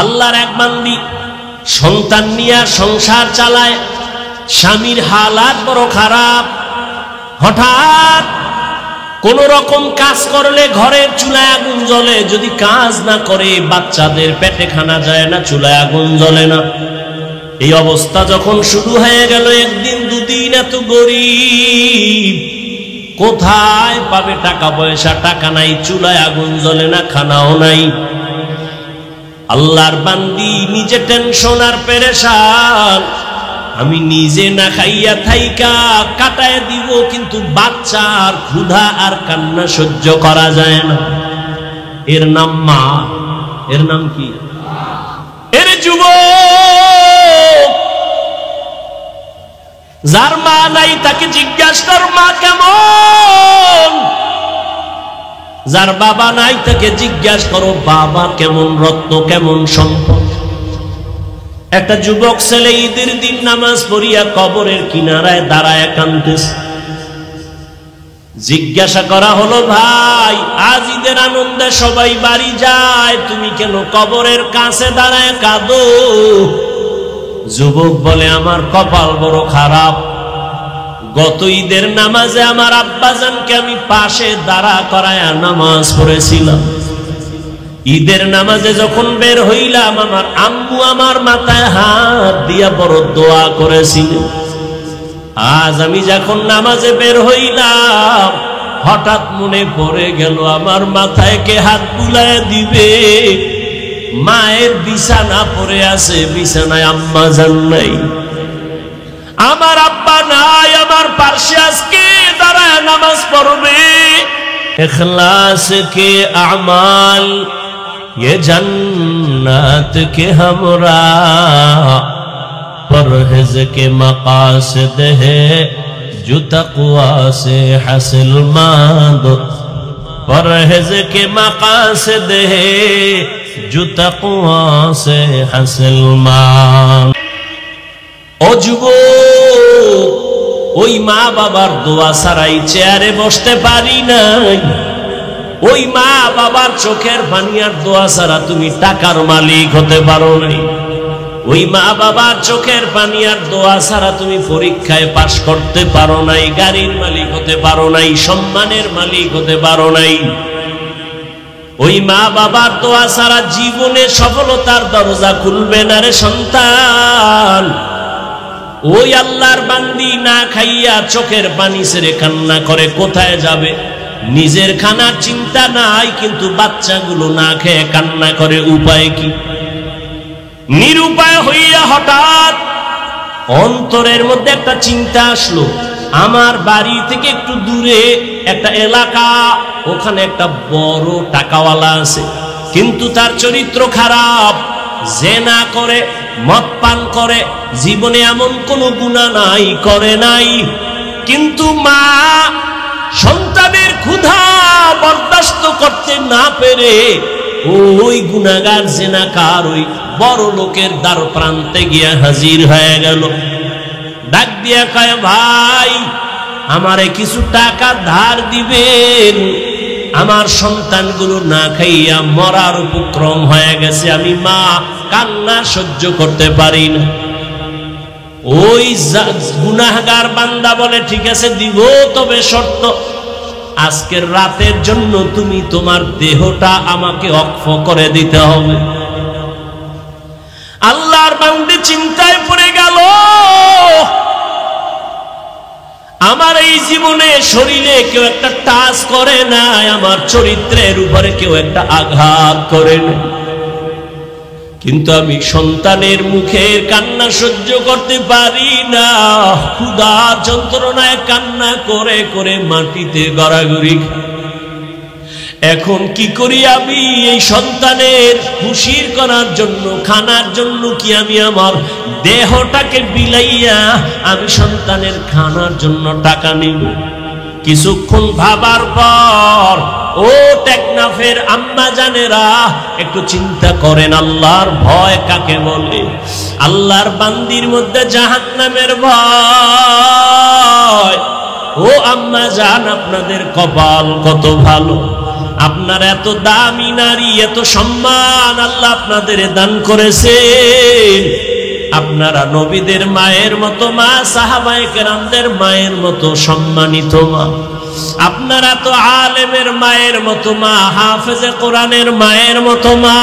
আল্লাহর এক বান্দি সন্তান নিয়ে সংসার চালায়, স্বামীর হালাত বড় খারাপ। হঠাৎ কোন রকম কাজ করলে ঘরের চুলায় আগুন জ্বলে, যদি কাজ না করে বাচ্চাদের পেটে খানা যায় না, চুলায় আগুন জ্বলে না। এই অবস্থা যখন শুরু হয়ে গেল, একদিন দুদিন, এত গরিব, কোথায় পাবে টাকা পয়সা? টাকা নাই, চুলায় আগুন জ্বলে না, খানাও নাই। আল্লাহর বান্দি নিজে টেনশন আর পেরেশান, আমি নিজে না খাইয়া থাইকা কাটায় দিব, কিন্তু বাচ্চার ক্ষুধা আর কান্না সহ্য করা যায় না। এর নাম মা। এর নাম কি? এর যুবক, যার মা নাই তাকে জিজ্ঞাসা কর মা কেমন। যার বাবা নাই তাকে জিজ্ঞাসা করো বাবা কেমন, রত্ন কেমন, সম্পদ। একটা যুবক ছেলে ঈদের দিন নামাজ পড়িয়া কবরের কিনারায় দাঁড়ায় কাঁদতেছে। জিজ্ঞাসা করা হলো, ভাই আজ ঈদের আনন্দে সবাই বাড়ি যায়, তুমি কেন কবরের কাছে দাঁড়ায় কাঁদো? যুবক বলে, আমার কপাল বড় খারাপ। গত ঈদের নামাজে আমার আব্বাজানকে আমি পাশে দাঁড়া করায়া নামাজ পড়েছিলাম। ঈদের নামাজে যখন বের হইলাম, আমার আম্মু আমার মাথায় হাত দিয়া বড় দোয়া করেছিলেন। আজ আমি যখন নামাজে বের হইলাম, হঠাৎ মনে পড়ে গেল আমার মাথায় কে হাত বুলায় দিবে। মায়ের বিছানা পড়ে আছে, বিছানায় আম্মাজান নাই, আমার আব্বা নাই, আমার পাশে আজকে দাঁড়ায় নামাজ পড়বে। ইখলাস কে আমাল ये जन्नत के हमरा, परहेज के मकासद है जो तक़वा से हासिल मांद, परहेज के मकासद है जो तक़वा से हासिल मांद। ओ যুবক, ওই মা বাবার দোয়া ছাড়াই চেয়ারে বসতে পারি নাই। ওই মা বাবার চোখের পানি আর দোয়া ছাড়া তুমি টাকার মালিক হতে পারো নাই। ওই মা বাবার চোখের পানি আর দোয়া ছাড়া তুমি পরীক্ষায় পাশ করতে পারো নাই, গাড়ির মালিক হতে পারো নাই, সম্মানের মালিক হতে পারো নাই। ওই মা বাবার দোয়া ছাড়া জীবনে সফলতার দরজা খুলবে না রে সন্তান। ওই আল্লাহর বান্দি না খাইয়া চোখের পানি ছেড়ে কান্না করে, কোথায় যাবে? নিজের খানার চিন্তা নাই, কিন্তু বাচ্চাগুলো না খেয়ে কান্না করে, উপায় কি? নিরুপায় হইয়া হঠাৎ অন্তরের মধ্যে একটা চিন্তা আসলো, আমার বাড়ি থেকে একটু দূরে একটা এলাকা, ওখানে একটা বড় টাকাওয়ালা আছে, কিন্তু তার চরিত্র খারাপ, জেনা করে, মদ পান করে, জীবনে এমন কোনো গুনাহ নাই, করে নাই। কিন্তু মা সন্তানের ক্ষুধা বরদাস্ত করতে না পেরে ওই গুনাহগার জেনাকার ওই বড় লোকের দ্বার প্রান্তে গিয়া হাজির হয়ে গেল। ডাক দিয়া কয়, ভাই আমারে কিছু টাকা ধার দিবেন, আমার সন্তানগুলো না খাইয়া মরার উপক্রম হয়ে গেছে, আমি মা কান্না সহ্য করতে পারি না। ওই গুনাহগার বান্দা বলে, ঠিক আছে দিব, তবে শর্ত, আজকের রাতের জন্য তুমি তোমার দেহটা আমাকে অক্ষ করে দিতে হবে। আল্লাহর বান্দা চিন্তায় পড়ে গেল, আমার এই জীবনে শরীরে কেউ একটা টাচ করে নাই, আমার চরিত্রের উপরে কেউ একটা আঘাত করে নাই, কিন্তু আমি সন্তানের মুখের কান্না সহ্য করতে পারি না। ক্ষুধার যন্ত্রণায় কান্না করে করে মাটিতে গড়াগড়ি। এখন কি করি আমি? এই সন্তানের খুশির করার জন্য, খানার জন্য কি আমি আমার দেহটাকে বিলাইয়া আমি সন্তানের খানার জন্য টাকা নিব? কিছুক্ষণ ভাবার পর, ও টেকনাফের আম্মা জানেরা, একটু চিন্তা করেন, আল্লাহর ভয় কাকে বলে? আল্লাহর বান্দির মধ্যে জাহান্নামের ভয়। ও আম্মা জান, আপনাদের কপাল কত ভালো, আপনার এত দামি নারী, এত সম্মান আল্লাহ আপনাদের দান করেছেন। আপনারা নবীদের মায়ের মতো মা, সাহাবায়ে কেরামদের মায়ের মতো সম্মানিত মা। আপনারা তো আলেমের মায়ের মতো মা, হাফেজে কোরআনের মায়ের মতো মা।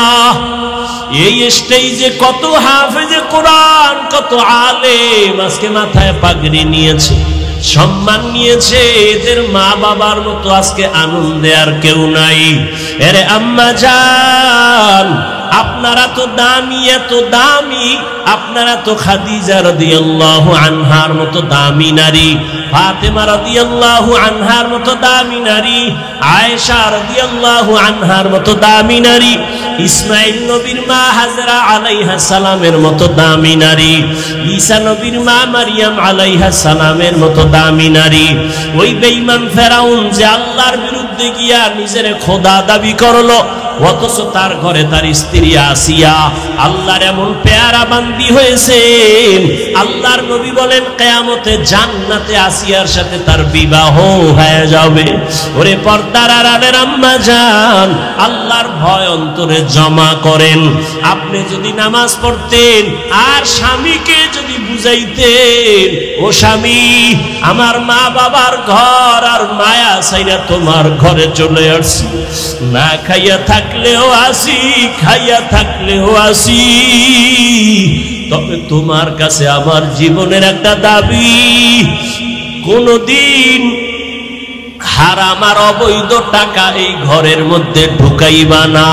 এই স্টেজে কত হাফেজে কোরআন, কত আলেম আজকে মাথায় পাগড়ি নিয়েছে, সম্মান নিয়েছে। এদের মা বাবার মতো আজকে আনন্দে আর কেউ নাই। এরে আম্মা জান, আপনারা তো দামি, এত দামি। আপনারা তো খাদিজা রাদিয়াল্লাহু আনহার মতো দামি নারী, ফাতেমা রাদিয়াল্লাহু আনহার মতো দামি নারী, আয়েশা রাদিয়াল্লাহু আনহার মতো দামি নারী, ইসমাইল নবীর মা হাজরা আলাইহা সালামের মতো দামি নারী, ঈসা নবীর মা মারিয়াম আলাইহা সালামের মতো দামি নারী। ওই বেঈমান ফেরাউন যে আল্লাহর বিরুদ্ধে গিয়া নিজের খোদা দাবি করলো, অথচ তার ঘরে তার স্ত্রী আসিয়া আল্লাহর এমন পেয়ারা বান্দি হয়েছে। আল্লাহর নবী বলেন কিয়ামতে জান্নাতে আসিয়ার সাথে তার বিবাহ হয়ে যাবে। ওরে পর্দার আড়ালের আম্মা জান, আল্লাহর ভয় অন্তরে জমা করেন। আপনি যদি নামাজ পড়তেন আর স্বামীকে যদি বুঝাইতেন, ও স্বামী, আমার মা বাবার ঘর আর মায়া ছাইরা তোমার ঘরে চলে আসছি, না খাইয়া থাকলেও আসি, খাইয়া থাকলেও আসি, তবে তোমার কাছে আমার জীবনের একটা দাবি, কোনদিন হারাম আর অবৈধ টাকা এই ঘরের মধ্যে ঢুকাইবা না।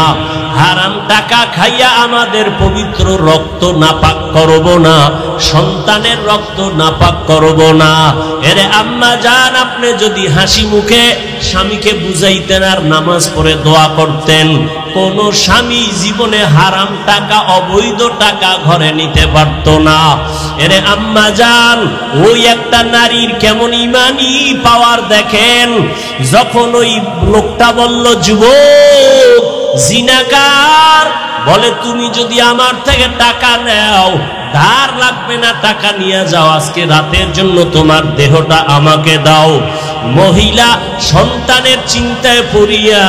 হারাম টাকা খাইয়া আমাদের পবিত্র রক্ত নাপাক করব না, সন্তানের রক্ত নাপাক করব না। এরে আম্মা জান, আপনি যদি হাসি মুখে স্বামীকে বুঝাইতেন আর নামাজ পড়ে দোয়া করতেন, কোন স্বামী জীবনে হারাম টাকা, অবৈধ টাকা ঘরে নিতে পারত না। এরে আম্মা জান, ওই একটা নারীর কেমন ইমানি পাওয়ার দেখেন। যখন ওই লোকটা বলল, যুবক জিনাকার, বলে তুমি যদি আমার থেকে টাকা নাও, ধার লাগবে না, টাকা নিয়ে যাও, আজকে রাতের জন্য তোমার দেহটা আমাকে দাও। মহিলা সন্তানের চিন্তায় পড়িয়া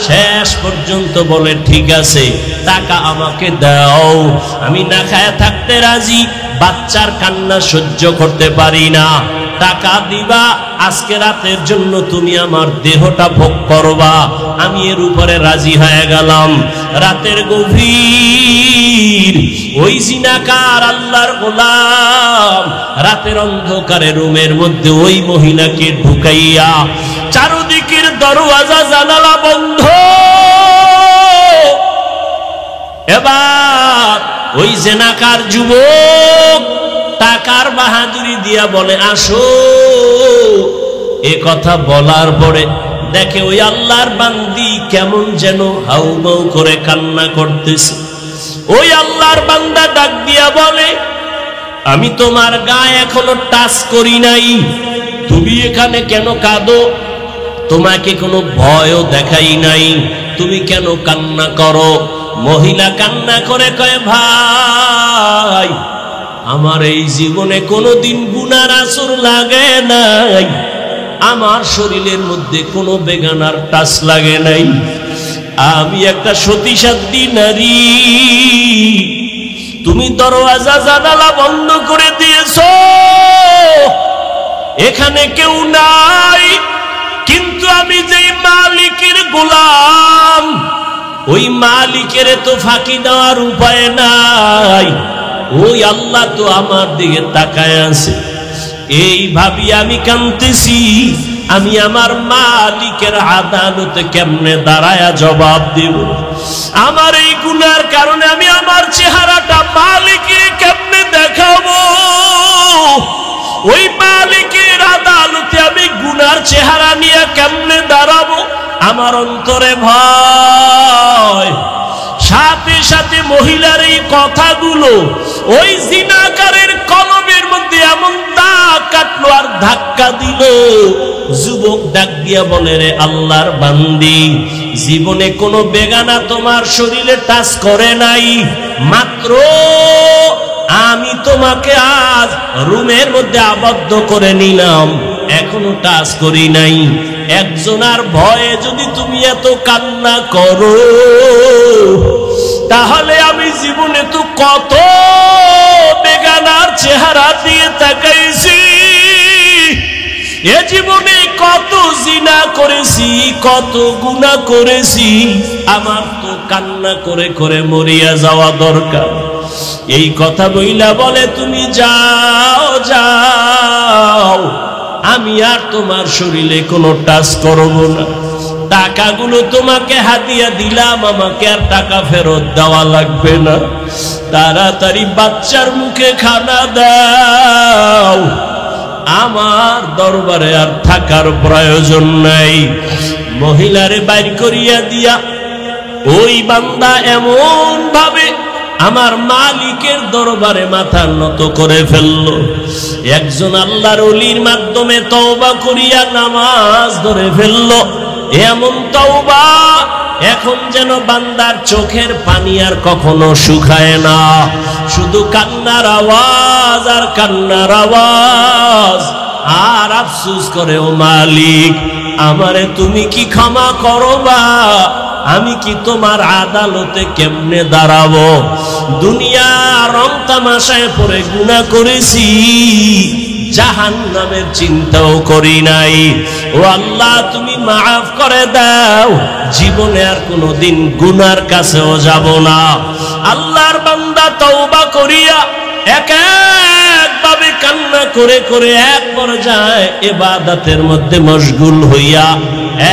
শেষ পর্যন্ত বলে, ঠিক আছে, টাকা আমাকে দাও, আমি না খায়া থাকতে রাজি, বাচ্চার কান্না সহ্য করতে পারি না, টাকা দিবা, আজকে রাতের জন্য তুমি আমার দেহটা ভোগ করবা। আমি এর উপরে রাজি হয়ে গেলাম। রাতের গভীর ওই জিনাকার আল্লাহর গোলাম রাতের অন্ধকারে রুমের মধ্যে ওই মহিলাকে ঢুকাইয়া, চারদিকের দরওয়াজা জানালা বন্ধ, এবার ওই জিনাকার যুবক টাকার বাহাদুরি দিয়া বলে, আসো। এ কথা বলার পরে দেখে ওই আল্লাহর বান্দি কেমন যেন হাউমাউ করে কান্না করতেছে। ওই আল্লাহর বান্দা ডাক দিয়া বলে, আমি তোমার গায়ে এখনো টাচ করি নাই, তুমি এখানে কেন কাঁদো? তোমাকে কোনো ভয়ও দেখাই নাই, তুমি কেন কান্না করো? মহিলা কান্না করে কয়, ভাই, আমার এই জীবনে কোনোদিন গুনার আসর লাগে নাই, আমার শরীরের মধ্যে কোনো বেগানার টাচ লাগে নাই, আমি একটা সতীসাধ্বী নারী, তুমি দরওয়াজা জানালা বন্ধ করে দিয়েছো, এখানে কেউ নাই, কিন্তু আমি যেই মালিকের গোলাম, ওই মালিকের তো ফাঁকি দেওয়ার উপায় নাই, ওই আল্লাহ তো আমার দিকে তাকায় আছে। এই ভাবি আমি কাঁদতেছি, আমি আমার মালিকের আদালতে কেমনে দাঁড়ায়া জবাব দেব? আমার এই গুনার কারণে আমি আমার চেহারাটা মালিকের কেমনে দেখাবো? ওই মালিকের আদালতে আমি গুনার চেহারা নিয়ে কেমনে দাঁড়াবো? আমার অন্তরে ভয়। সাথে সাথে মহিলার এই কথাগুলো ওই জিনাকারের কলমের মধ্যে এমন দাগ কাটলো আর ধাক্কা দিল। যুবক ডাক দিয়া বলে, রে আল্লাহর বান্দি, জীবনে কোনো বেগানা তোমার শরীরে টাচ করে নাই, মাত্র আমি তোমাকে আজ রুমের মধ্যে আবদ্ধ করে নিলাম, এখনো টাচ করি নাই, একজনার ভয়ে যদি তুমি এত কান্না করো, তাহলে আমি জীবনে তো কত বেগানার চেহারা দিয়ে তাকাইছি, এ জীবনে কত জিনা করেছি, কত গুনাহ করেছি, আমার তো কান্না করে করে মরিয়া যাওয়া দরকার। এই কথা বইলা বলে তুমি যাও যাও, আমি আর তোমার শরীরে কোনো টাচ করব না, টাকাগুলো তোমাকে হাদিয়া দিলাম, আমাকে আর টাকা ফেরত দেওয়া লাগবে না, তাড়াতাড়ি বাচ্চার মুখে খানা দাও, আমার দরবারে আর থাকার প্রয়োজন নাই। মহিলারে বাইর করিয়া দিয়া ওই বান্দা এমন ভাবে আমার মালিকের দরবারে মাথা নত করে ফেলল। একজন আল্লাহর ওলির মাধ্যমে তওবা করিয়া নামাজ ধরে ফেলল। এমন তওবা এখন যেন বান্দার চোখের পানি আর কখনো শুকায় না, শুধু কান্নার আওয়াজ আর কান্নার আওয়াজ। আর আফসোস করে, ও মালিক, আমারে তুমি কি ক্ষমা করবা? আমি কি তোমার আদালতে কেমনে দাঁড়াবো? দুনিয়া রং তামাশায় পড়ে গুনাহ করেছি, জাহান্নামের চিন্তাও করি নাই। ও আল্লাহ, তুমি মাফ করে দাও, জীবনে আর কোনোদিন গুনার কাছেও যাব না। আল্লাহর বান্দা তওবা করিয়া এক একভাবে কান্না করে করে এক পর্যায়ে ইবাদতের মধ্যে মশগুল হইয়া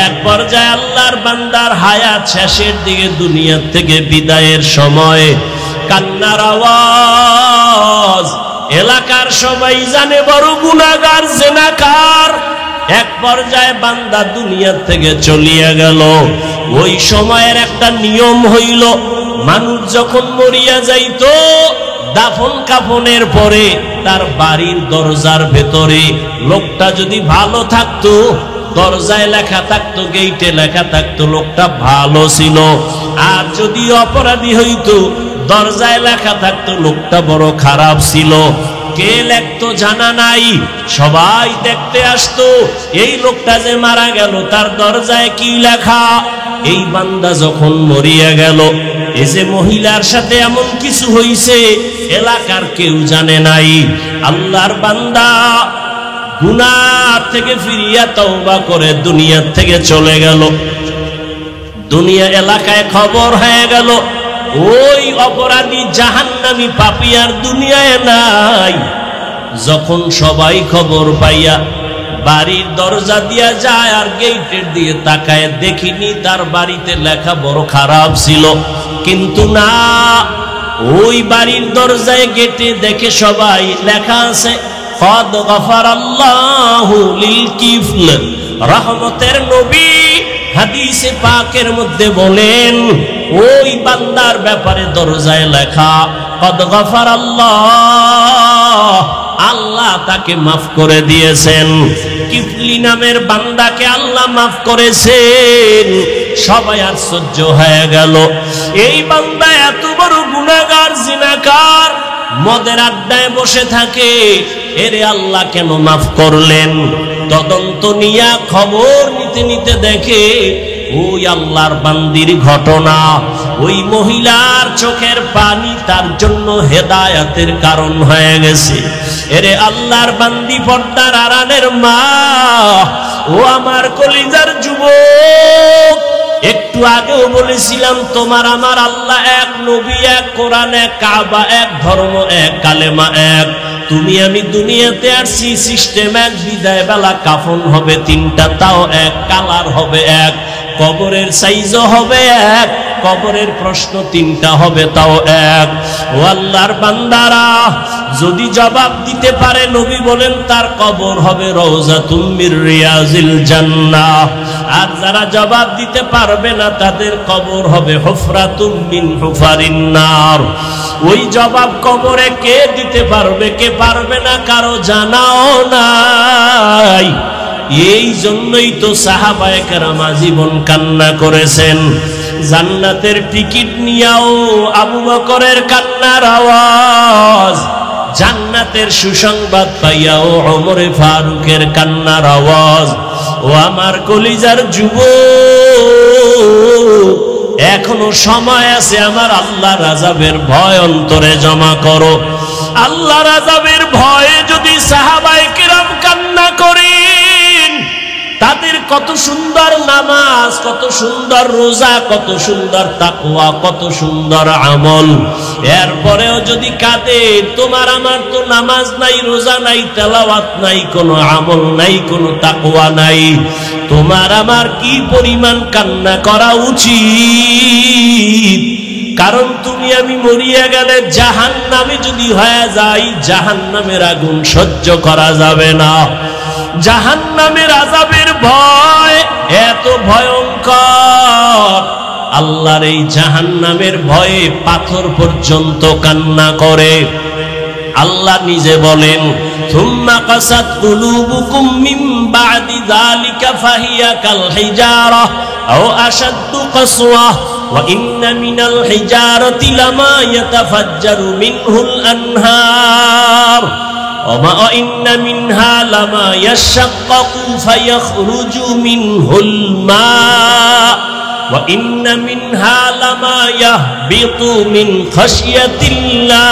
এক পর্যায়ে আল্লাহর বান্দার হায়াত শেষের দিকে দুনিয়া থেকে বিদায়ের সময় কান্নার আওয়াজ এলাকার সবাই জানে বড় গুনাহগার, জিনাকার। এক পর্যায়ে বান্দা দুনিয়া থেকে চলিয়া গেল। ওই সময়ের একটা নিয়ম হইল, মানুষ যখন মরিয়া যাইতো, দাফন কাফনের পরে তার বাড়ির দরজার ভেতরে লোকটা যদি ভালো থাকতো, দরজায় লেখা থাকতো, গেইটে লেখা থাকতো লোকটা ভালো ছিল। আর যদি অপরাধী হইতো, দরজায় লেখা থাকতো লোকটা বড় খারাপ ছিল। কে লেখতো জানা নাই, সবাই দেখতে আসতো এই লোকটা যে মারা গেল তার দরজায় কি লেখা। এই বান্দা যখন মরিয়া গেল, এই যে মহিলার সাথে এমন কিছু হইছে এলাকার কেউ জানে নাই। আল্লাহর বান্দা গুনাহ থেকে ফিরিয়া তওবা করে দুনিয়া থেকে চলে গেল। দুনিয়া এলাকায় খবর হয়ে গেল ওই অপরাধী জাহান্নামী পাপী আর দুনিয়ায় নাই। যখন সবাই খবর পাইয়া বাড়ির দরজা দিয়া যায় আর গেটের দিয়ে তাকায়, দেখিনি তার বাড়িতে লেখা বড় খারাপ ছিল, কিন্তু না, ওই বাড়ির দরজায় গেটে দেখে সবাই লেখা আছে কদ গফারাল্লাহু লিল কিফল। রহমতের নবী হাদিসে পাকের মধ্যে বলেন, ওই বান্দার ব্যাপারে দরজায় লেখা কদ গফারাল্লাহ, আল্লাহ তাকে মাফ করে দিয়েছেন। কিফলি নামের বান্দাকে আল্লাহ মাফ করেছেন। সবাই আশ্চর্য হয়ে গেল, এই বান্দা এত বড় গুনাহগার, জিনাকার, মদের আড্ডায় বসে থাকে, এরে আল্লাহ কেন মাফ করলেন? তদন্ত নিয়া খবর নিতে নিতে দেখে ওই আল্লাহর বান্দির ঘটনা, ওই মহিলার চোখের পানি তার জন্য হেদায়েতের কারণ হয়ে গেছে। এরে আল্লাহর বান্দি, পর্দার আড়ালের মা, ও আমার কলিজার যুবক, একটু আগেও বলেছিলাম তোমার আমার আল্লাহ এক, নবী এক, কোরআন এক, কাবা এক, ধর্ম এক, কালেমা এক। তুমি আমি দুনিয়াতে আসছি, সিস্টেম এক, বিদায় বেলা কাফন হবে তিনটা, তাও এক, কালার হবে এক, কবরের সাইজও হবে এক, কবরের প্রশ্ন তিনটা হবে তাও এক। ও আল্লাহর বান্দারা, যদি জবাব দিতে পারে, নবী বলেন তার কবর হবে রওজাতুম মির রিয়াজিল জান্নাহ। আর যারা জবাব দিতে পারবে না, তাদের কবর হবে হুফরাতুম মিন হুফারিন নার। ওই জবাব কবরে কে দিতে পারবে, কে পারবে না, কারো জানাও নাই। এই জন্যই তো সাহাবায়ে কেরাম আজীবন কান্না করেছেন। জান্নাতের টিকিট নিয়াও আবু বকরের কান্নার আওয়াজ, জান্নাতের সুসংবাদ পাইয়াও ওমরে ফারুকের কান্নার আওয়াজ। ও আমার কলিজার যুবক, এখনো সময় আছে, আমার আল্লাহর আযাবের ভয় অন্তরে জমা করো। আল্লাহর আযাবের ভয়ে যদি সাহাবায়ে কিরাম কান্না করেন, তাদের কত সুন্দর নামাজ, কত সুন্দর রোজা, কত সুন্দর তাকওয়া, কত সুন্দর আমল, এরপরেও যদি কাঁদে, তোমার আমার তো নামাজ নাই, রোজা নাই, তেলাওয়াত নাই, কোনো আমল নাই, কোনো তাকওয়া নাই, তোমার আমার কি পরিমাণ কান্না করা উচিত। কারণ তুমি আমি মরিয়া গেলে জাহান্নামে যদি হয়ে যাই, জাহান্নামের আগুন সহ্য করা যাবে না। জাহান্নামের আযাবের ভয় এত ভয়ঙ্কর, আল্লাহর এই জাহান্নামের ভয়ে পাথর পর্যন্ত কান্না করে। আল্লাহ নিজে বলেন, থুম্মা কাসাত কুলুবুকুম মিন বাদি যালিকা ফাহিয়া কাল হিজারাহ আও আশাদ্দু কাসওয়া ওয়া ইন্না মিনাল হিজারাতি লামা ইয়াতাফাজ্জারু মিনহুল আনহার ওয়া ইন্না মিনহা লামা ইয়াশাক্কাকু ফায়াখরুজু মিনহুল মা ওয়া ইন্না মিনহা লামা ইয়াহবিতু মিন খাশিয়াতিল্লাহ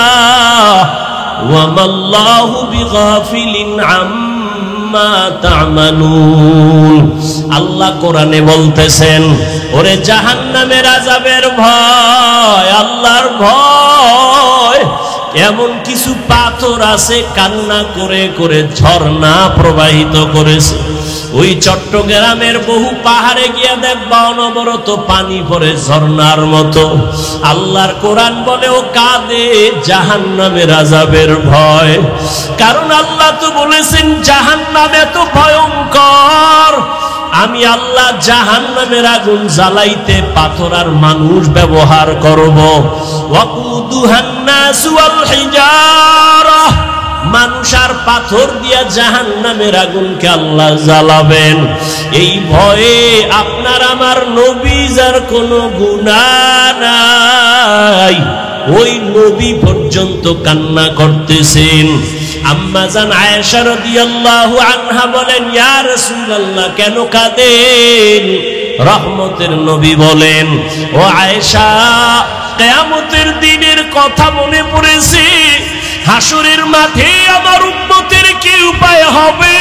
ওয়া মাল্লাহু বিগাফিলিন আম্মা তা'মালুন। আল্লাহ কোরআনে বলতেছেন, ওরে জাহান্নামের আযাবের ভয়, আল্লাহর ভয়, এমন কিছু পাথর আছে কান্না করে করে ঝর্ণা প্রবাহিত করেছে। ওই চট্টগ্রামের বহু পাহাড়ে গিয়া দেখবা অনবরত পানি পড়ে ঝর্ণার মতো। আল্লাহর কোরআন বলে ও কাঁদে জাহান্নামের আযাবের ভয়। কারণ আল্লাহ তো বলেছেন জাহান্নাম এত ভয়ঙ্কর, আমি আল্লাহ জাহান্নামের আগুন জ্বালাইতে পাথর আর মানুষ ব্যবহার করব। ওয়াকুদুহান নাসু ওয়াল হিজারা, মানুষ আর পাথর দিয়া জাহান্নামের আগুনকে আল্লাহ জ্বালাবেন। এই ভয়ে আপনার আমার নবী যার কোনো গুনাহ নাই, ওই নবী পর্যন্ত কান্না করতেছেন। আম্মা জান আয়েশা রাদিয়াল্লাহু আনহা বলেন, ইয়া রাসূলুল্লাহ কেন কাঁদেন? রহমতের নবী বলেন, ও আয়েশা, কিয়ামতের দিনের কথা মনে পড়েছে। হাসরের মাঠে আমার উম্মতের কি উপায় হবে,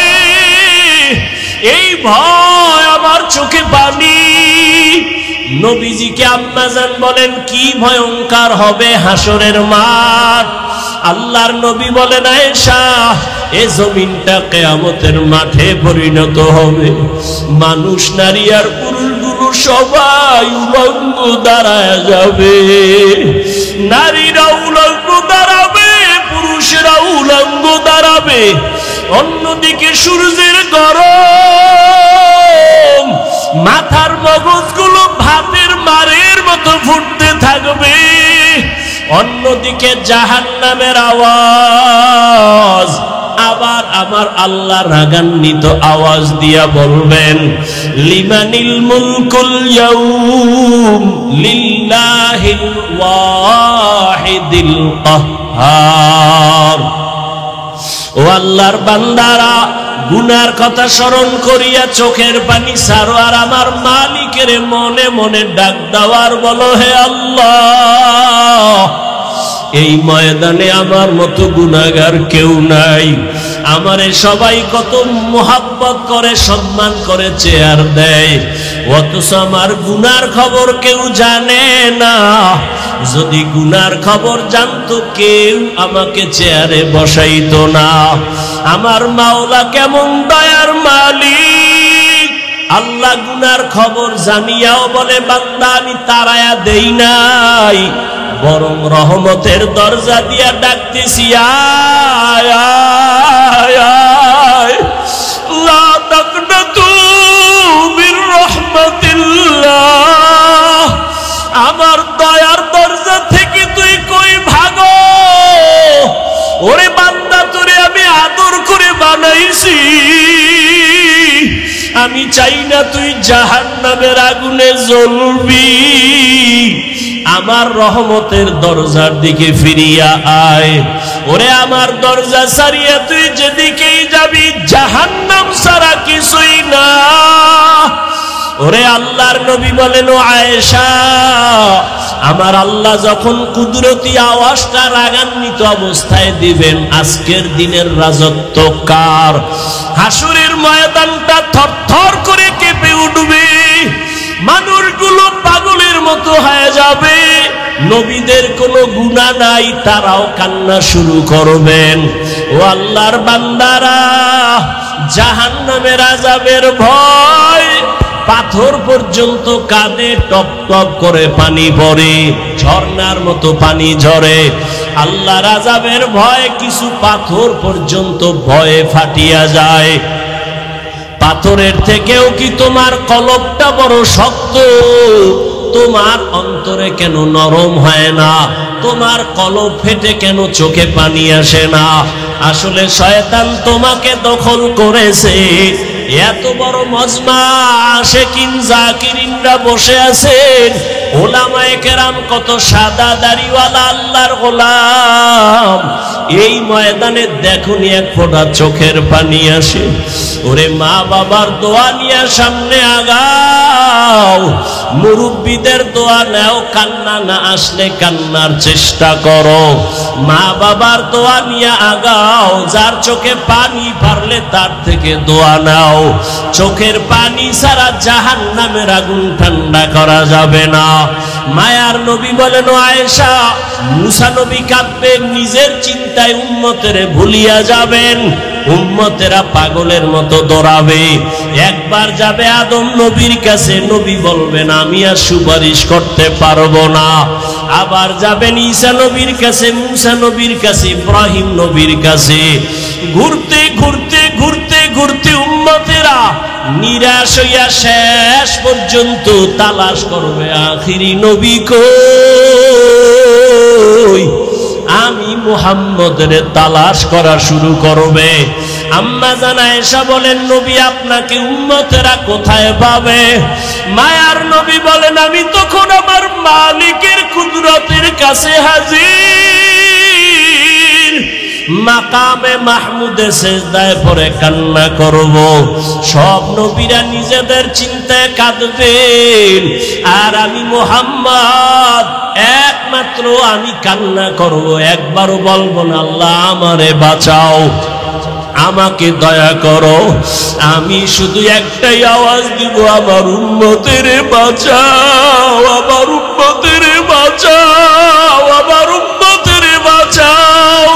এই ভয় আমার চোখে পানি। নবীজিকে আম্মা জান বলেন, কি ভয়ঙ্কর হবে হাসরের মাঠ। আল্লাহর নবী বলেন, আয়েশা, এ জমিনটা কিয়ামতের মাঠে পরিণত হবে। মানুষ, নারী আর পুরুষগুলো সবাই উলঙ্গ দাঁড়ায় যাবে। নারীরা উলঙ্গ দাঁড়াবে, পুরুষেরা উলঙ্গ দাঁড়াবে। অন্যদিকে সূর্যের গরম, মাথার মগজগুলো ভাতের মারের মতো ফুটতে থাকবে। অন্যদিকে জাহান্নামের আওয়াজ। আবার আমার আল্লাহ রাগান্বিত আওয়াজ দিয়া বলবেন, লিমানিল মুলকুল ইয়াউম লিল্লাহিল ওয়াহিদিল কাহ্হার। ও আল্লাহর বান্দারা, গুনার কথা স্মরণ করিয়া চোখের পানি ছাড়ো, আর আমার মালিকের মনে মনে ডাক দেওয়ার বলো, হে আল্লাহ, এই ময়দানে আমার মতো গুনাহগার কেউ নাই। আমারে সবাই কত মোহাব্বত করে, সম্মান করে, চেয়ার দেয়, অথচ আমার গুনার খবর কেউ জানে না। যদি গুনার খবর জানতো কেউ, আমাকে চেয়ারে বসাইতো না। আমার মাওলা কেমন দয়ার মালিক। আল্লাহ গুনার খবর জানিয়াও বলে, বান্দা আমি তাড়ায়া দেই নাই, বরং রহমতের দরজা দিয়া ডাকতেছি, আয় আয় আয়, লা তাকনাতু মির রাহমাতিল্লাহ। আমার দয়ার দরজা থেকে তুই কই ভাগো? ওরে বান্দা, তোরে আমি আদর করে বানাইছি, আমি চাই না তুই জাহান্নামের আগুনে জ্বলবি। আমার রহমতের দরজার দিকে ফিরিয়া আয়। ওরে আমার দরজা ছাড়িয়া তুই যেদিকেই যাবি জাহান্নাম ছাড়া কিছুই না। ওরে আল্লাহর নবী বলেন, ও আয়েশা, আমার আল্লাহ যখন কুদরতি আওয়াজটা রাগান্বিত অবস্থায় দিবেন, আজকের দিনের রাজত্ব কার? হাসুরের ময়দানটা থরথর করে কেঁপে উঠবে, মানুষগুলো পাগলের মতো হয়ে যাবে। নবীদের কোনো গুনাহ নাই, তারাও কান্না শুরু করবেন। ও আল্লাহর বান্দারা, জাহান্নামের আযাবের ভয় পাথর পর্যন্ত কাঁদে, টপ টপ করে পানি পড়ে, ঝর্ণার মতো পানি ঝরে। আল্লাহর আযাবের ভয় কিছু পাথর পর্যন্ত ভয়ে ফাটিয়া যায়। পাথরের থেকেও কি তোমার কলবটা বড় শক্ত? তোমার অন্তরে কেন নরম হয় না? তোমার কলব ফেটে কেন চোখে পানি আসে না? আসলে শয়তান তোমাকে দখল করেছে। এত বড় মজমা আশিকিন জাকিরিনরা বসে আছেন, ওলামায়ে কেরাম কত সাদা দাড়িওয়ালা আল্লাহর গোলাম, এই ময়দানে দেখুনি এক ফোঁটা চোখের পানি আসে। ওরে মা বাবার দোয়া নিয়ে সামনে আগাও, মুরব্বীদের দোয়া নাও, কান্না না আসলে কান্নার চেষ্টা করো। মা বাবার দোয়া নিয়ে আগাও, যার চোখে পানি পারলে তার থেকে দোয়া নাও। চোখের পানি ছাড়া জাহান্নামের আগুন ঠান্ডা করা যাবে না। মায়ার নবী বলেন, ও আয়েশা, মুসা নবী কাঁদবেন, নিজের চিন্তায় উম্মতের ভুলিয়া যাবেন। উম্মতেরা পাগলের মতো দৌড়াবে। একবার যাবে আদম নবীর কাছে, নবী বলবেন আমি আর সুপারিশ করতে পারবো না। আবার যাবেন ঈসা নবীর কাছে, মুসা নবীর কাছে, ইব্রাহিম নবীর কাছে। ঘুরতে ঘুরতে ঘুরতে ঘুরতে উম্মতেরা নিরাশ হইয়া শেষ পর্যন্ত তালাশ করবে আখিরি নবী কই। আমি মুহাম্মদের তালাশ করা শুরু করবে। আম্মা জান আয়েশা বলেন, নবী আপনাকে উম্মতেরা কোথায় পাবে? মায়ার নবী বলেন, আমি তখন আমার মালিকের কুদরতের কাছে হাজির, মাকামে মাহমুদে সেজদায় পড়ে কান্না করব। সব নবীরা নিজেদের চিন্তায় কাঁদবেন, আর আমি মুহাম্মদ একমাত্র আমি কান্না করব, একবারও বলবো না আল্লাহ আমারে বাঁচাও, আমাকে দয়া করো। আমি শুধু একটাই আওয়াজ দিব, আমার উম্মতের বাঁচাও, আমার উম্মতের বাঁচাও, আমার উম্মতের বাঁচাও।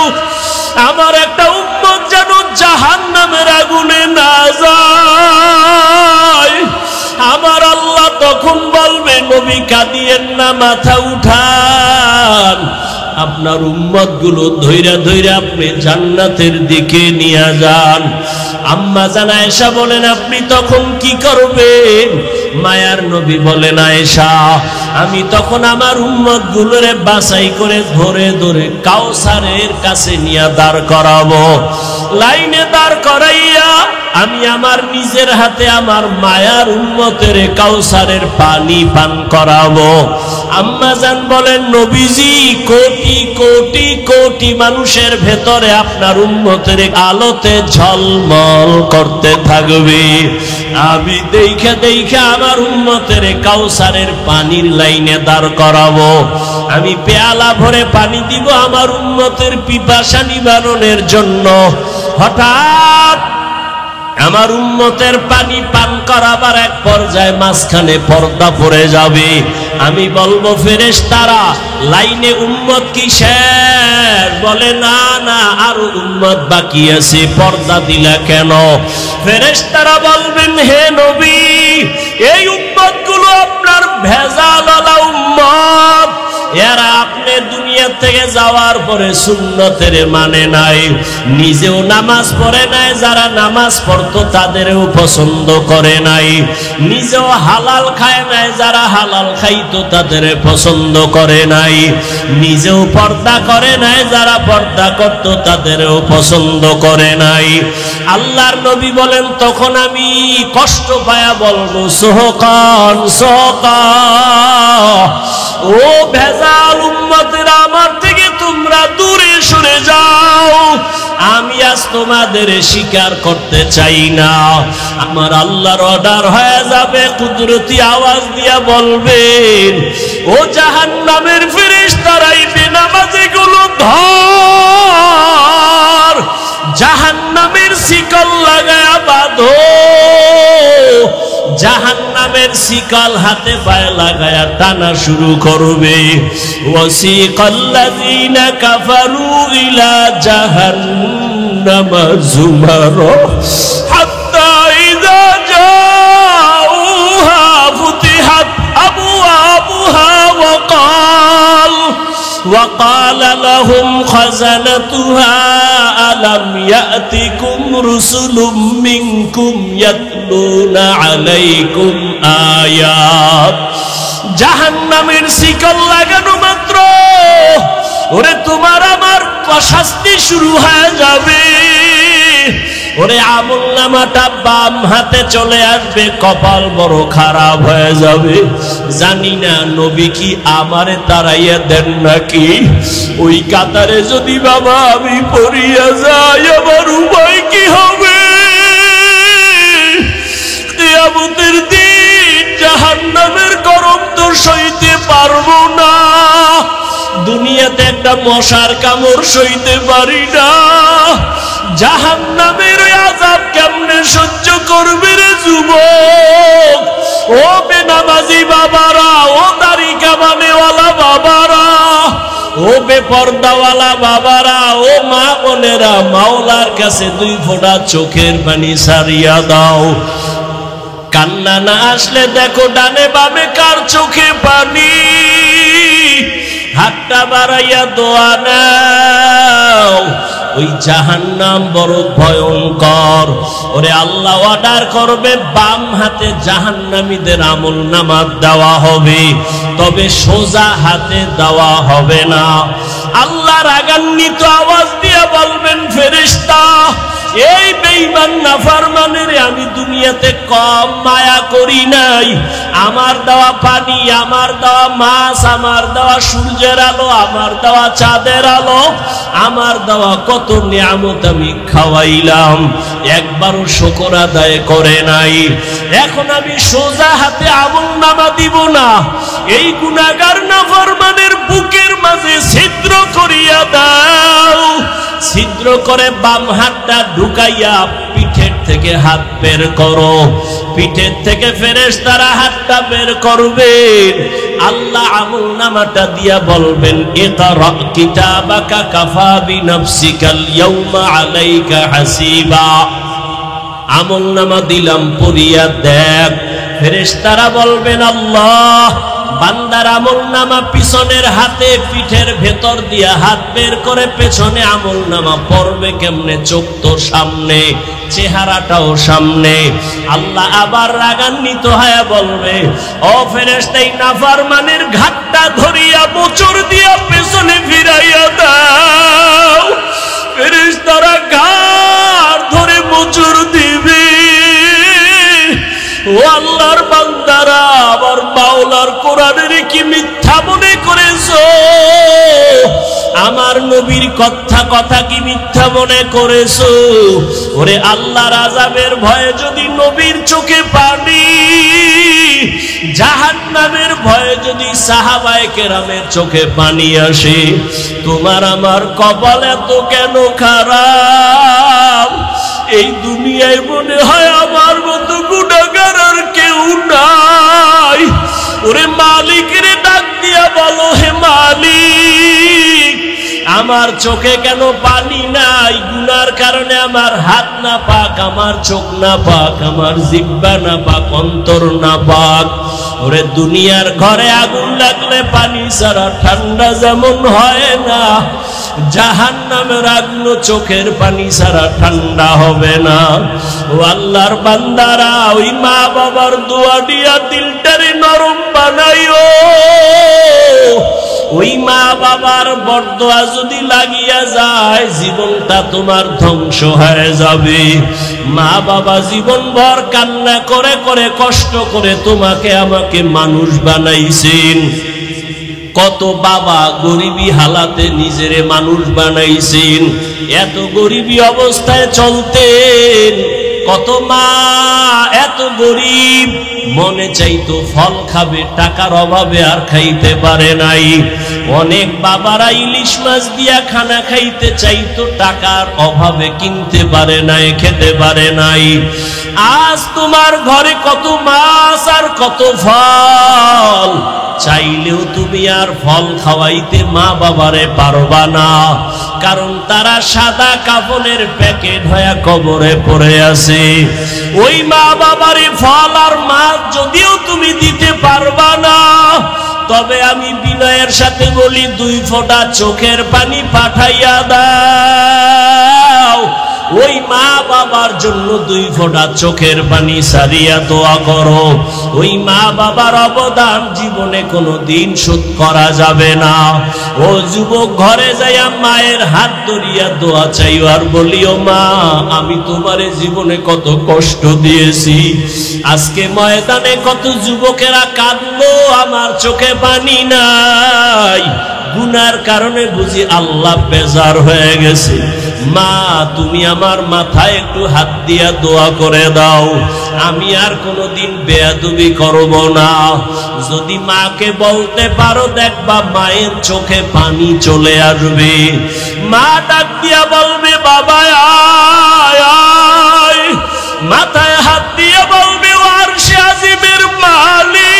আমার একটা উম্মত যেন জাহান্নামের আগুনে না যায়। আমার আল্লাহ তখন বলবে, নবী কাঁদিয়েন না, মাথা উঠান, আপনার উম্মত গুলো ধৈরা ধৈরা আপনি জান্নাতের দিকে নিয়ে যান। আম্মা জান আয়েশা বলেন, আপনি তখন কি করবেন? মায়ার নবী বলেন, আয়েশা, আমি তখন আমার উম্মত গুলোরে বাছাই করে ধরে ধরে কাউসারের কাছে নিয়ে দাঁড় করাবো। লাইনে দাঁড় করাইয়া আমি আমার নিজের হাতে আমার মায়ার উম্মতের কাউসারের পানি পান করাবো। আম্মা জান বলেন, নবীজি, কোটি কোটি কোটি মানুষের ভেতরে আপনার উম্মতের আলোতে ঝলমল করতে থাকবে। আমি দেখে দেখে আমার উম্মতের কাউসারের পানির লাইনে দাঁড় করাবো। আমি পেয়ালা ভরে পানি দিব আমার উম্মতের পিপাসা নিবারণের জন্য। হঠাৎ আমার উম্মতের পানি পান করাবার এক পর্যায়ে মাঝখানে পর্দা পড়ে যাবে। আমি বলবো, ফেরেশতারা, লাইনে উম্মত কি শেষ? বলে, না না, আরো উম্মত বাকি আছে, পর্দা দিলা কেন? ফেরেশতারা বলবেন, হে নবী, এই উম্মত গুলো আপনার ভেজালওয়ালা উম্মত, এরা আপনি দুনিয়া থেকে যাওয়ার পরে সুন্নতের মানে নাই, নিজেও নামাজ পড়ে নাই, যারা নামাজ পড়তো তাদেরও পছন্দ করে নাই, নিজেও হালাল খায় নাই, যারা হালাল খাইতো তাদের পছন্দ করে নাই, নিজেও পর্দা করে নাই, যারা পর্দা করতো তাদেরও পছন্দ করে নাই। আল্লাহর নবী বলেন, তখন আমি কষ্ট পায়া বলবো, সোহকান সোহকা, ও ও ভেজাল উম্মতেরা, আমার থেকে তোমরা দূরে সরে যাও। আমি আজ তোমাদের স্বীকার করতে চাই না। আমার আল্লাহর অর্ডার হয়ে যাবে, কুদরতি আওয়াজ দিয়া বলবেন, ও জাহান্নামের ফেরেশতারা, বেনামাজিগুলো ধর, জাহান্নামের শিকল লাগায়া বাঁধো। জাহান্নামের শিকল হাতে পায়ে লাগায়া টানা শুরু করবে। ওয়াসিকাল্লাযীনা কাফারু ইলা জাহান্নামা যুমারা হাত্তা ইযা জাউহা ফুতিহাত আবওয়াবুহা وقال لهم خزنتها ألم يأتكم رسل منكم يتلون عليكم آيات। জাহান্নামের শিকল লাগানো মাত্র ওরে তোমার আমার শাস্তি শুরু হয়ে যাবে। ওরে আমলনামাটা বাম হাতে চলে আসবে, কপাল বড় খারাপ হয়ে যাবে। জানি না নবী কি আমারে তাড়াইয়া দেন নাকি। ওই কাতারে যদি বাবা আমি পড়িয়া যাই, আমার উপায় কি হবে? কিয়ামতের দিন জাহান্নামের গরম তো সইতে পারবো না। দুনিয়াতে একটা মশার কামড় সইতে পারি না, জাহান্নামের আযাব কেমনে সহ্য করবে রে যুবক? ও বেনামাজি বাবারা, ও দাড়ি কামানেওয়ালা বাবারা, ও বেপরদাওয়ালা বাবারা, ও মা বোনেরা, মাওলার কাছে 2 ফোঁটা চোখের পানি সারিয়া দাও। কান্না না আসলে দেখো ডানে বামে কার চোখে পানি। হাতটা বাড়াইয়া দোয়া নাও। ওই জাহান্নাম বড় ভয়ঙ্কর। ওরে আল্লাহ অর্ডার করবে, বাম হাতে জাহান্নামীদের আমলনামা দেওয়া হবে, তবে সোজা হাতে দেওয়া হবে না। আল্লাহ রাগান্বিত আওয়াজ দিয়ে বলবেন, ফেরেশতা, এই বেঈমান নাফরমানের আমি দুনিয়াতে কম মায়া করি নাই। আমার দেওয়া পানি, আমার দেওয়া মাছ, আমার দেওয়া সূর্যের আলো, আমার দেওয়া চাঁদের আলো, আমার দেওয়া কত নিয়ামত আমি খাওয়াইলাম, একবারও শুকর আদায় করে নাই। এখন আমি সোজা হাতে আমলনামা দিব না। এই গুনাহগার নাফরমানের বুকের মাঝে ছিদ্র করিয়া দাও। ছিদ্র করে বাম হাতটা ঢুকাইয়া পিঠের থেকে হাত বের করো। পিঠের থেকে ফেরেশতারা হাতটা বের করবেন। আল্লাহ আমলনামাটা দিয়া বলবেন, ইকরা কিতাবাকা কাফা বিনাফসিকাল ইয়াউমা আলাইকা হাসিবা। আমলনামা দিলাম, পড়িয়া দেখ। ফেরেশতারা বলবেন, আল্লাহ, বান্দার আমলনামা পিছনের হাতে পিঠের ভেতর দিয়া হাত বের করে পেছনে আমলনামা পড়বে কেমনে? চোখ তো সামনে, চেহারাটাও সামনে। আল্লাহ আবার রাগান্বিত হয়ে বলবে, ও ফেরেশতা, এই নাফরমানের ঘাটটা ধরিয়া মোচড় দিয়া পেছনে ফিরাইয়া দাও। ফেরেশতারা ঘাট ধরে মোচড় দিবে। ও আল্লাহর বান্দারা, আবার মাওলার কোরআনের কি মিথ্যা মনে করেছো? আমার নবীর কথা কি মিথ্যা মনে করেছো? ওরে আল্লাহর আযাবের ভয়ে যদি নবীর চোখে পানি, জাহান্নামের ভয়ে যদি সাহাবায়ে কেরামের চোখে পানি আসে, তোমার আমার কপাল এত কেন খারাপ? এই দুনিয়ায় মনে হয় আমার মতো গুনাহগার আর কেউ নাই। ওরে মালিক রে, ডাক দিয়া বলো, হে মালিক, আমার চোখে কেন পানি নাই? গুনার কারণে আমার হাত না পাক, আমার চোখ না পাক, আমার জিহ্বা না পাক, অন্তর না পাক। ওরে দুনিয়ার ঘরে আগুন লাগলে পানি ছাড়া ঠান্ডা যেমন হয় না, জাহান্নামের আগুন চোখের পানি ছাড়া ঠান্ডা হবে না। ও আল্লাহর বান্দারা, ওই মা বাবার দোয়া দিয়া দিলটারে নরম বানাইও। ওই মা বাবার বরদোয়া যদি লাগিয়া যায়, জীবনটা তোমার ধ্বংস হয়ে যাবে। মা বাবা জীবনভর কান্না করে করে কষ্ট করে তোমাকে আমাকে মানুষ বানাইছেন। কত বাবা গরিবী হালাতে নিজেরে মানুষ বানাইছেন, এত গরিবী অবস্থায় চলতেন। কত মা এত গরিব, মনে চাইতো ফল খাবে, টাকার অভাবে আর খাইতে পারে নাই। অনেক বাবারা ইলিশ মাছ দিয়া খানা খাইতে চাইতো, টাকার অভাবে কিনতে পারে নাই, খেতে পারে নাই। আজ তোমার ঘরে কত মাছ আর কত ফল, চাইলেও তুমি আর ফল খাওয়াইতে মা বাবারে পারবা না, কারণ তারা সাদা কাফনের প্যাকেট হয়ে কবরে পড়ে আছে। ওই মা বাবারে ফল আর মাছ যদিও তুমি দিতে পারবা না, তবে আমি বিনয়ের সাথে বলি 2 ফোঁটা চোখের পানি পাঠাইয়া দাও। ওই মা বাবার জন্য 2 ফোঁটা চোখের পানি সারিয়া দোয়া করো। ওই মা বাবার অবদান জীবনে কোনো দিন শোধ করা যাবে না। ও যুবক, ঘরে যাইয়া মায়ের হাত ধরিয়া দোয়া চাইও আর বলিও, মা আমি তোমারে জীবনে কত কষ্ট দিয়েছি, আজকে ময়দানে কত যুবকেরা কাঁদলো, আমার চোখে পানি নাই, গুনার কারণে বুঝি আল্লাহ বেজার হয়ে গেছে। মা তুমি আমার মাথায় একটু হাত দিয়া দোয়া করে দাও, আমি আর কোনোদিন বেয়াদবি করব না। যদি মাকে বলতে পারো, দেখবা মায়ের চোখে পানি চলে আসবে। মা ডাক দিয়া বলবে, বাবা আয় আয়, মাথায় হাত দিয়া বলবে, আরশে আজিমের মালিক,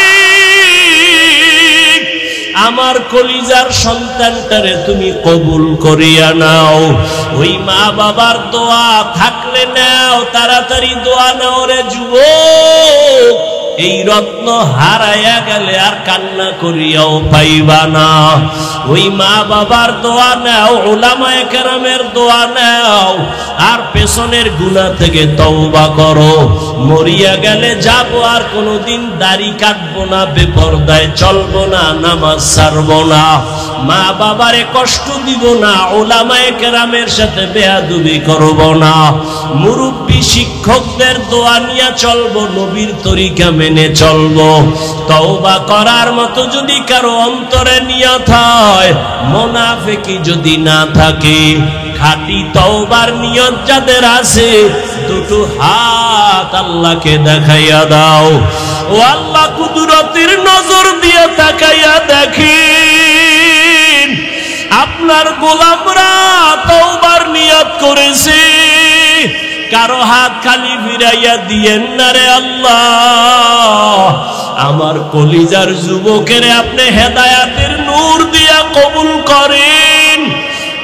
আমার কলিজার সন্তানটারে তুমি কবুল করিয়া নাও। ওই মা বাবার দোয়া থাকলে নাও, তাড়াতাড়ি দোয়া নাও রে যুবক। এই রত্ন হারাইয়া গেলে আর কান্না করিয়াও পাইবা না। ওই মা বাবার দোয়া নাও, উলামায়ে কেরামের দোয়া নাও, আর পেছনের গুনাহ থেকে তওবা করো। মরিয়া গেলে যাব, আর কোনোদিন দাড়ি কাটবো না, বেপরদায় চলবো না, নামাজ ছাড়বো না, মা বাবারে কষ্ট দিব না, উলামায়ে কেরামের সাথে বেয়াদবি করব না, মুরব্বী শিক্ষকদের দোয়া নিয়ে চলবো, নবীর তরিকা মেনে চলবো। তওবা করার মতো যদি কারো অন্তরে নিয়ত হয়, মুনাফিকি যদি না থাকে, খাঁটি তওবার নিয়ত যাদের আছে, 2 হাত আল্লাহকে দেখাইয়া দাও। ও আল্লাহ, কুদরতের নজর দিয়ে তাকাইয়া দেখেন, আপনার গোলামরা তওবার নিয়ত করেছে, কারো হাত খালি ফিরাইয়া দিয়েন না রে আল্লাহ। আমার কলিজার যুবকের আপনি হেদায়াতের নূর দিয়া কবুল করেন,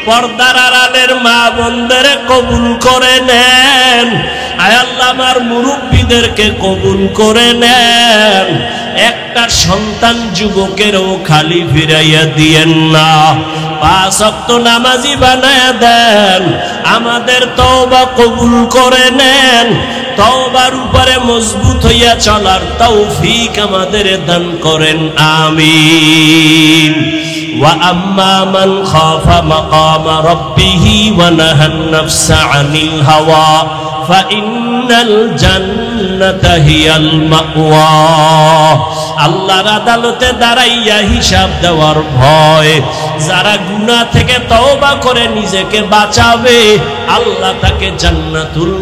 পর্দার আড়ালের মা বোনদের কবুল করে নেন। আয় আল্লাহ, আমার মুরব্বীদেরকে কবুল করে নেন। একটা সন্তান যুবকেরও খালি ফিরাইয়া দিয়েন না, 5 ওয়াক্ত নামাজি বানায়া দেন। আমাদের তওবা কবুল করে নেন, তওবার উপরে মজবুত হইয়া চলার তৌফিক আমাদের দান করেন, আমিন। ওয়া আম্মা মান খাফা মাকামা রাব্বিহি ওয়া নাহান নাফসা আনিল হাওয়া ফাইন্নাল জান্নাতা হিয়াল মাওয়া। আল্লাহর আদালতে দাঁড়াইয়া হিসাব দেওয়ার ভয়, যারা গুনাহ থেকে তওবা করে নিজেকে বাঁচাবে, আল্লাহ তাকে জান্নাতুল